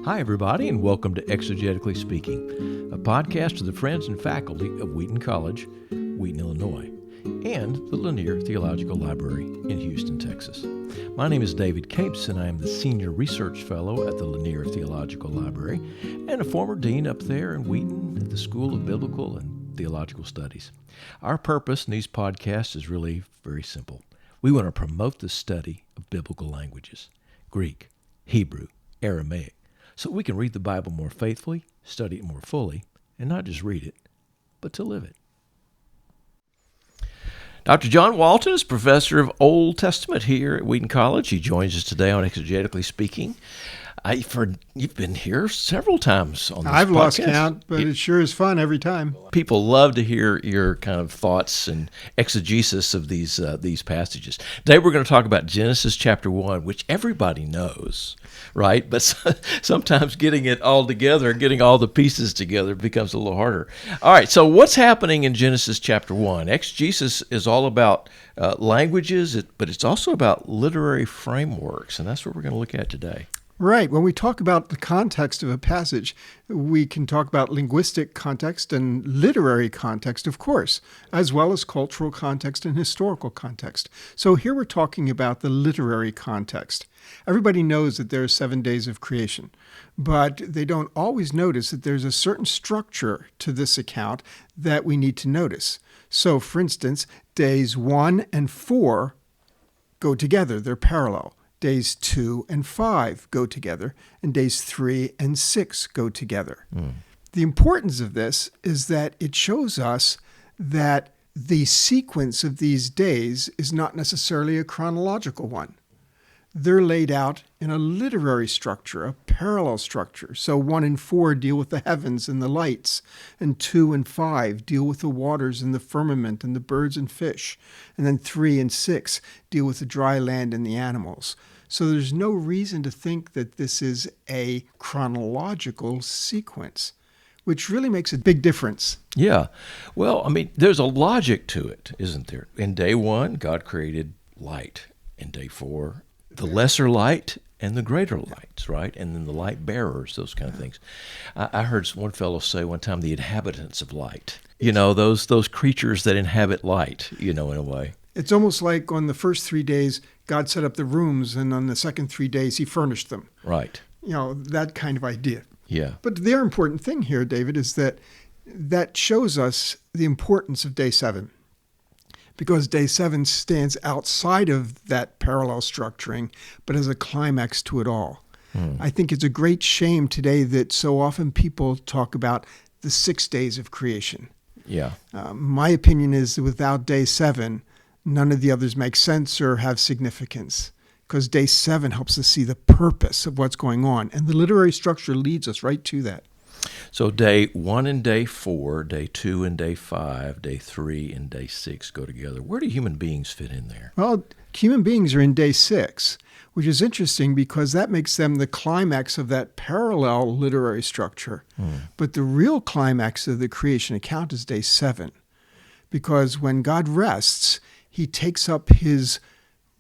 Hi, everybody, and welcome to Exegetically Speaking, a podcast of the friends and faculty of Wheaton College, Wheaton, Illinois, and the Lanier Theological Library in Houston, Texas. My name is David Capes, and I am the Senior Research Fellow at the Lanier Theological Library and a former dean up there in Wheaton at the School of Biblical and Theological Studies. Our purpose in these podcasts is really very simple. We want to promote the study of biblical languages, Greek, Hebrew, Aramaic, so we can read the Bible more faithfully, study it more fully, and not just read it, but to live it. Dr. John Walton is professor of Old Testament here at Wheaton College. He joins us today on Exegetically Speaking. You've been here several times on this I've podcast. Lost count, but it sure is fun every time. People love to hear your kind of thoughts and exegesis of these passages. Today we're going to talk about Genesis chapter 1, which everybody knows, right? But sometimes getting it all together, getting all the pieces together becomes a little harder. All right, so what's happening in Genesis chapter 1? Exegesis is all about languages, but it's also about literary frameworks, and that's what we're going to look at today. Right. When we talk about the context of a passage, we can talk about linguistic context and literary context, of course, as well as cultural context and historical context. So here we're talking about the literary context. Everybody knows that there are 7 days of creation, but they don't always notice that there's a certain structure to this account that we need to notice. So, for instance, days 1 and 4 go together. They're parallel. Days 2 and 5 go together, and days 3 and 6 go together. The importance of this is that it shows us that the sequence of these days is not necessarily a chronological one. They're laid out in a literary structure, a parallel structure. So 1 and 4 deal with the heavens and the lights, and 2 and 5 deal with the waters and the firmament and the birds and fish, and then 3 and 6 deal with the dry land and the animals. So there's no reason to think that this is a chronological sequence, which really makes a big difference. Yeah. Well, I mean, there's a logic to it, isn't there? In day 1, God created light. In day 4, the lesser light and the greater lights, right? And then the light bearers, those kind of things. I heard one fellow say one time, the inhabitants of light. You know, those creatures that inhabit light, you know, in a way. It's almost like on the first 3 days, God set up the rooms, and on the second 3 days, he furnished them. Right. You know, that kind of idea. Yeah. But the other important thing here, David, is that shows us the importance of day 7. Because day 7 stands outside of that parallel structuring, but as a climax to it all. I think it's a great shame today that so often people talk about the 6 days of creation. Yeah. My opinion is that without day 7, none of the others make sense or have significance, because day 7 helps us see the purpose of what's going on. And the literary structure leads us right to that. So day 1 and day 4, day 2 and day 5, day 3 and day 6 go together. Where do human beings fit in there? Well, human beings are in day 6, which is interesting because that makes them the climax of that parallel literary structure. But the real climax of the creation account is day 7, because when God rests, he takes up his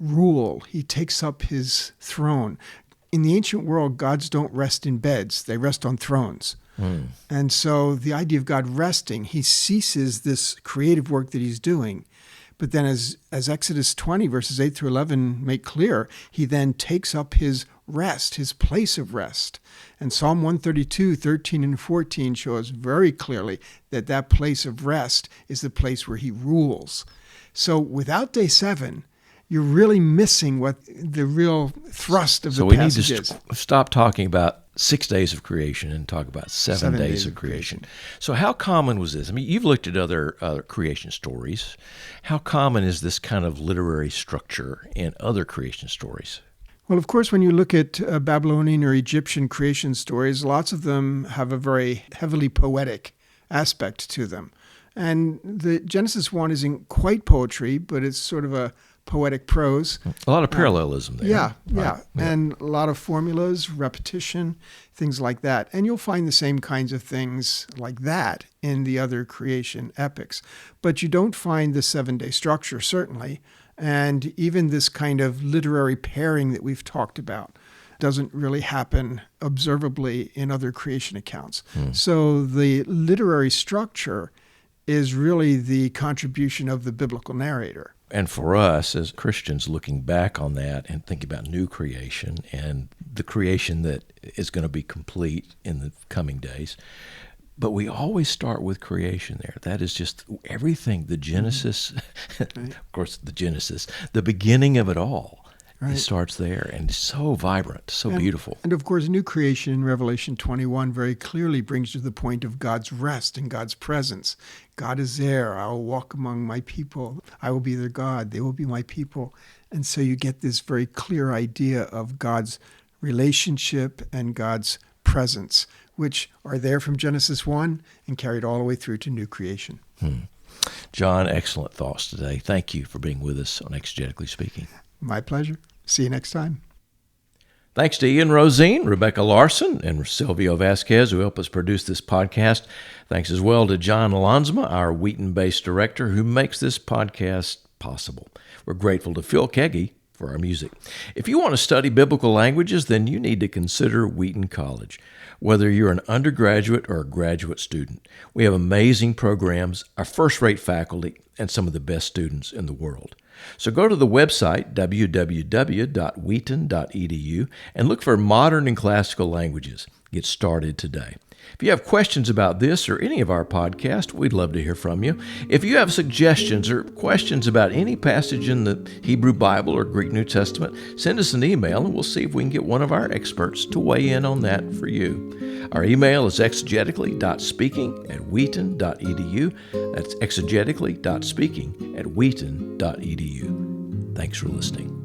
rule. He takes up his throne. In the ancient world, gods don't rest in beds. They rest on thrones. And so the idea of God resting, he ceases this creative work that he's doing. But then as Exodus 20, verses 8 through 11 make clear, he then takes up his rest, his place of rest. And Psalm 132, 13 and 14 show us very clearly that that place of rest is the place where he rules. So without day 7, you're really missing what the real thrust of the passage is. So we need to stop talking about 6 days of creation and talk about 7 days of creation. So how common was this? I mean, you've looked at other creation stories. How common is this kind of literary structure in other creation stories? Well, of course, when you look at Babylonian or Egyptian creation stories, lots of them have a very heavily poetic aspect to them. And the Genesis 1 isn't quite poetry, but it's sort of a poetic prose. A lot of parallelism there. Yeah. Right. And a lot of formulas, repetition, things like that. And you'll find the same kinds of things like that in the other creation epics. But you don't find the 7-day structure, certainly, and even this kind of literary pairing that we've talked about. doesn't really happen observably in other creation accounts. So the literary structure is really the contribution of the biblical narrator. And for us as Christians, looking back on that and thinking about new creation and the creation that is going to be complete in the coming days, but we always start with creation there. That is just everything, the Genesis, Right. of course, the beginning of it all. Right. It starts there, and it's so vibrant, so beautiful. And of course, new creation in Revelation 21 very clearly brings you to the point of God's rest and God's presence. God is there. I will walk among my people. I will be their God. They will be my people. And so you get this very clear idea of God's relationship and God's presence, which are there from Genesis 1 and carried all the way through to new creation. John, excellent thoughts today. Thank you for being with us on Exegetically Speaking. My pleasure. See you next time. Thanks to Ian Rosine, Rebecca Larson, and Silvio Vasquez, who helped us produce this podcast. Thanks as well to John Lansma, our Wheaton-based director, who makes this podcast possible. We're grateful to Phil Keggy for our music. If you want to study biblical languages, then you need to consider Wheaton College. Whether you're an undergraduate or a graduate student, we have amazing programs, a first-rate faculty, and some of the best students in the world. So go to the website, www.wheaton.edu, and look for modern and classical languages. Get started today. If you have questions about this or any of our podcasts, we'd love to hear from you. If you have suggestions or questions about any passage in the Hebrew Bible or Greek New Testament, send us an email and we'll see if we can get one of our experts to weigh in on that for you. Our email is exegetically.speaking@wheaton.edu. That's exegetically.speaking@wheaton.edu. Thanks for listening.